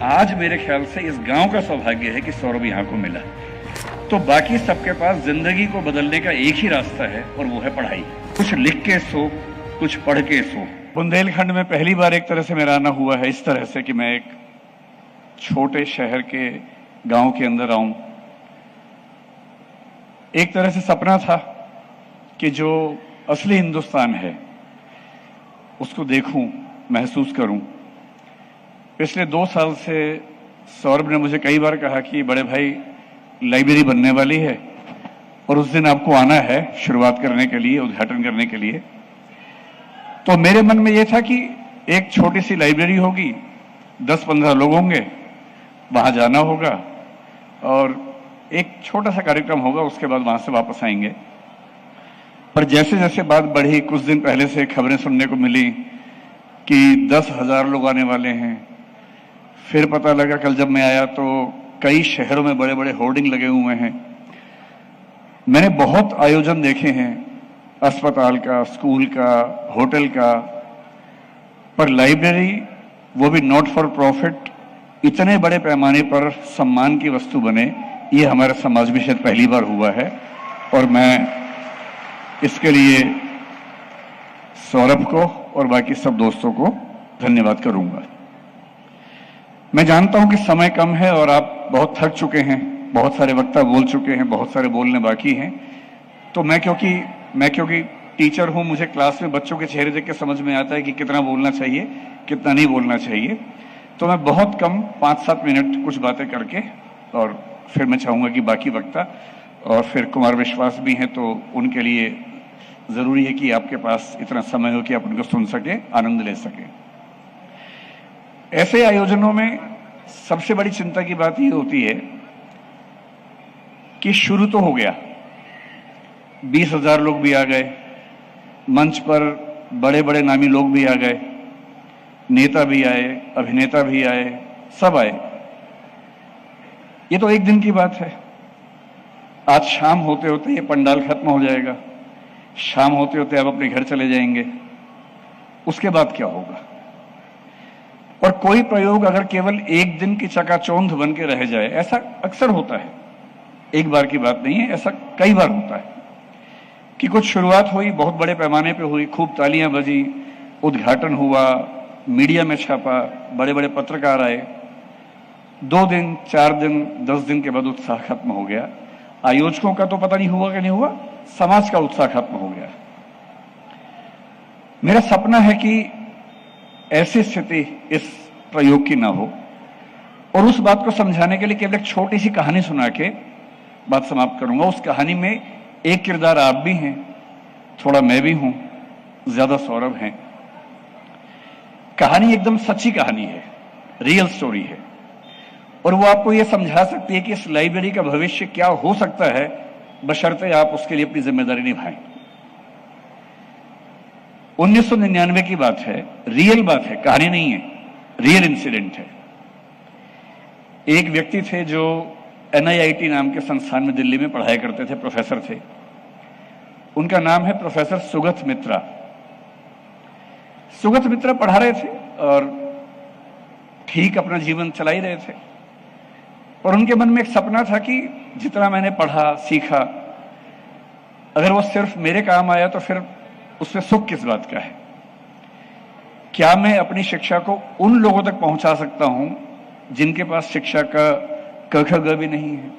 आज मेरे ख्याल से इस गांव का सौभाग्य है कि सौरभ यहाँ को मिला। तो बाकी सबके पास जिंदगी को बदलने का एक ही रास्ता है और वो है पढ़ाई। कुछ लिख के सो, कुछ पढ़ के सो। बुंदेलखंड में पहली बार एक तरह से मेरा आना हुआ है इस तरह से कि मैं एक छोटे शहर के गांव के अंदर आऊं। एक तरह से सपना था कि जो असली हिंदुस्तान है उसको देखूं, महसूस करूं। पिछले 2 साल से सौरभ ने मुझे कई बार कहा कि बड़े भाई लाइब्रेरी बनने वाली है और उस दिन आपको आना है शुरुआत करने के लिए, उद्घाटन करने के लिए। तो मेरे मन में यह था कि एक छोटी सी लाइब्रेरी होगी, 10-15 लोग होंगे, वहां जाना होगा और एक छोटा सा कार्यक्रम होगा, उसके बाद वहां से वापस आएंगे। पर जैसे जैसे बात बढ़ी, कुछ दिन पहले से खबरें सुनने को मिली कि 10,000 लोग आने वाले हैं। फिर पता लगा, कल जब मैं आया तो कई शहरों में बड़े बड़े होर्डिंग लगे हुए हैं। मैंने बहुत आयोजन देखे हैं, अस्पताल का, स्कूल का, होटल का, पर लाइब्रेरी, वो भी नॉट फॉर प्रॉफिट, इतने बड़े पैमाने पर सम्मान की वस्तु बने, ये हमारे समाज में शायद पहली बार हुआ है। और मैं इसके लिए सौरभ को और बाकी सब दोस्तों को धन्यवाद करूंगा। मैं जानता हूं कि समय कम है और आप बहुत थक चुके हैं, बहुत सारे वक्ता बोल चुके हैं, बहुत सारे बोलने बाकी हैं। तो मैं क्योंकि टीचर हूं, मुझे क्लास में बच्चों के चेहरे देख के समझ में आता है कि कितना बोलना चाहिए, कितना नहीं बोलना चाहिए। तो मैं बहुत कम 5-7 मिनट कुछ बातें करके और फिर मैं चाहूंगा कि बाकी वक्ता और फिर कुमार विश्वास भी हैं, तो उनके लिए जरूरी है कि आपके पास इतना समय हो कि आप उनको सुन सके, आनंद ले सके। ऐसे आयोजनों में सबसे बड़ी चिंता की बात यह होती है कि शुरू तो हो गया, 20,000 लोग भी आ गए, मंच पर बड़े बड़े नामी लोग भी आ गए, नेता भी आए, अभिनेता भी आए, सब आए। ये तो एक दिन की बात है। आज शाम होते होते ये पंडाल खत्म हो जाएगा, शाम होते होते आप अपने घर चले जाएंगे। उसके बाद क्या होगा? और कोई प्रयोग अगर केवल एक दिन की चकाचौंध बन के रह जाए, ऐसा अक्सर होता है, एक बार की बात नहीं है, ऐसा कई बार होता है कि कुछ शुरुआत हुई, बहुत बड़े पैमाने पे हुई, खूब तालियां बजी, उद्घाटन हुआ, मीडिया में छापा, बड़े बड़े पत्रकार आए, 2 दिन, 4 दिन, 10 दिन के बाद उत्साह खत्म हो गया। आयोजकों का तो पता नहीं हुआ कि नहीं हुआ, समाज का उत्साह खत्म हो गया। मेरा सपना है कि ऐसी स्थिति इस प्रयोग की ना हो, और उस बात को समझाने के लिए केवल एक छोटी सी कहानी सुना के बात समाप्त करूंगा। उस कहानी में एक किरदार आप भी हैं, थोड़ा मैं भी हूं, ज्यादा सौरभ हैं। कहानी एकदम सच्ची कहानी है, रियल स्टोरी है, और वो आपको ये समझा सकती है कि इस लाइब्रेरी का भविष्य क्या हो सकता है, बशर्ते आप उसके लिए अपनी जिम्मेदारी निभाएं। 1999 की बात है, रियल बात है, कहानी नहीं है, रियल इंसिडेंट है। एक व्यक्ति थे जो NIIT नाम के संस्थान में दिल्ली में पढ़ाई करते थे, प्रोफेसर थे। उनका नाम है प्रोफेसर सुगत मित्रा। सुगत मित्रा पढ़ा रहे थे और ठीक अपना जीवन चला ही रहे थे, और उनके मन में एक सपना था कि जितना मैंने पढ़ा, सीखा, अगर वो सिर्फ मेरे काम आया तो फिर उसमें सुख किस बात का है? क्या मैं अपनी शिक्षा को उन लोगों तक पहुंचा सकता हूं जिनके पास शिक्षा का क ख ग भी नहीं है,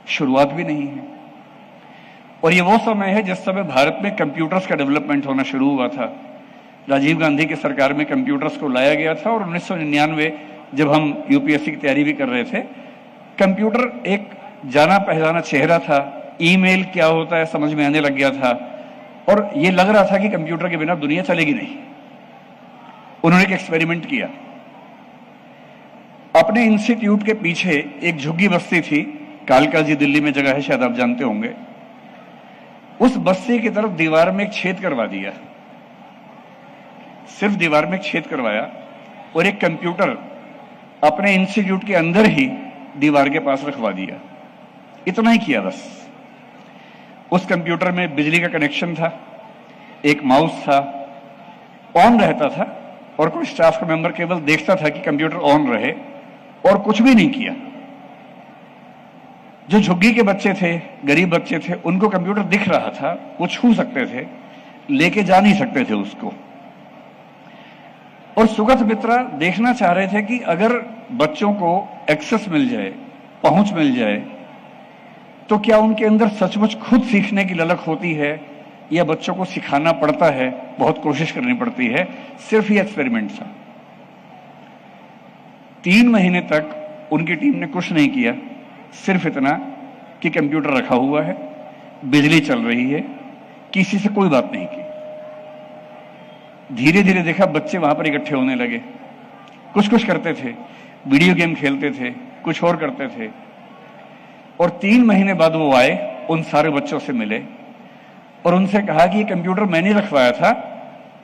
शुरुआत भी नहीं है? और ये वो समय है जिस समय भारत में कंप्यूटर्स का डेवलपमेंट होना शुरू हुआ था। राजीव गांधी की सरकार में कंप्यूटर्स को लाया गया था, और 1999 जब हम UPSC की तैयारी भी कर रहे थे, कंप्यूटर एक जाना पहचाना चेहरा था। ईमेल क्या होता है समझ में आने लग गया था, और ये लग रहा था कि कंप्यूटर के बिना दुनिया चलेगी नहीं। उन्होंने एक एक्सपेरिमेंट किया। अपने इंस्टीट्यूट के पीछे एक झुग्गी बस्ती थी, कालका जी दिल्ली में जगह है, शायद आप जानते होंगे। उस बस्ती की तरफ दीवार में एक छेद करवा दिया, सिर्फ दीवार में एक छेद करवाया, और एक कंप्यूटर अपने इंस्टीट्यूट के अंदर ही दीवार के पास रखवा दिया। इतना ही किया बस। उस कंप्यूटर में बिजली का कनेक्शन था, एक माउस था, ऑन रहता था, और कोई स्टाफ का मेंबर केवल देखता था कि कंप्यूटर ऑन रहे, और कुछ भी नहीं किया। जो झुग्गी के बच्चे थे, गरीब बच्चे थे, उनको कंप्यूटर दिख रहा था, वो छू सकते थे, लेके जा नहीं सकते थे उसको। और सुगत मित्रा देखना चाह रहे थे कि अगर बच्चों को एक्सेस मिल जाए, पहुंच मिल जाए, तो क्या उनके अंदर सचमुच खुद सीखने की ललक होती है या बच्चों को सिखाना पड़ता है, बहुत कोशिश करनी पड़ती है। सिर्फ ये एक्सपेरिमेंट था। 3 महीने तक उनकी टीम ने कुछ नहीं किया, सिर्फ इतना कि कंप्यूटर रखा हुआ है, बिजली चल रही है, किसी से कोई बात नहीं की। धीरे धीरे देखा बच्चे वहां पर इकट्ठे होने लगे, कुछ कुछ करते थे, वीडियो गेम खेलते थे, कुछ और करते थे। और 3 महीने बाद वो आए, उन सारे बच्चों से मिले और उनसे कहा कि ये कंप्यूटर मैंने रखवाया था,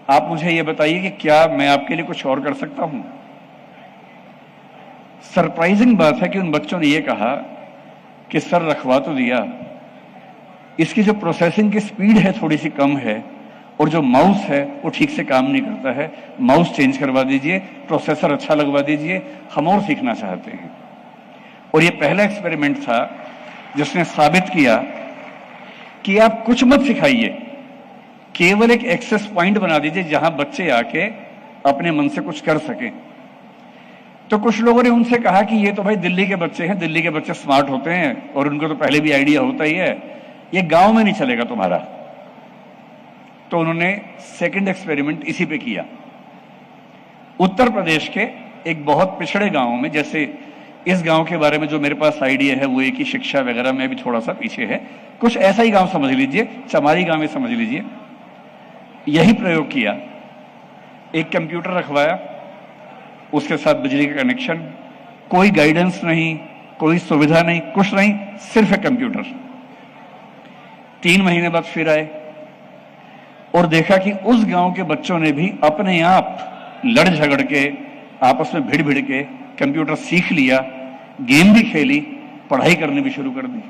आप मुझे ये बताइए कि क्या मैं आपके लिए कुछ और कर सकता हूं। सरप्राइजिंग बात है कि उन बच्चों ने ये कहा कि सर रखवा तो दिया, इसकी जो प्रोसेसिंग की स्पीड है थोड़ी सी कम है और जो माउस है वो ठीक से काम नहीं करता है, माउस चेंज करवा दीजिए, प्रोसेसर अच्छा लगवा दीजिए, हम और सीखना चाहते हैं। और ये पहला एक्सपेरिमेंट था जिसने साबित किया कि आप कुछ मत सिखाइए, केवल एक एक्सेस पॉइंट बना दीजिए जहां बच्चे आके अपने मन से कुछ कर सकें। तो कुछ लोगों ने उनसे कहा कि ये तो भाई दिल्ली के बच्चे हैं, दिल्ली के बच्चे स्मार्ट होते हैं और उनको तो पहले भी आइडिया होता ही है, ये गांव में नहीं चलेगा तुम्हारा। तो उन्होंने सेकंड एक्सपेरिमेंट इसी पे किया। उत्तर प्रदेश के एक बहुत पिछड़े गांव में, जैसे इस गांव के बारे में जो मेरे पास आइडिया है वो एक ही शिक्षा वगैरह में भी थोड़ा सा पीछे है, कुछ ऐसा ही गांव समझ लीजिए, चमारी गांव में समझ लीजिए। यही प्रयोग किया, एक कंप्यूटर रखवाया, उसके साथ बिजली का कनेक्शन, कोई गाइडेंस नहीं, कोई सुविधा नहीं, कुछ नहीं, सिर्फ एक कंप्यूटर। 3 महीने बाद फिर आए और देखा कि उस गांव के बच्चों ने भी अपने आप लड़ झगड़ के, आपस में भिड़ भिड़ के कंप्यूटर सीख लिया, गेम भी खेली, पढ़ाई करनी भी शुरू कर दी।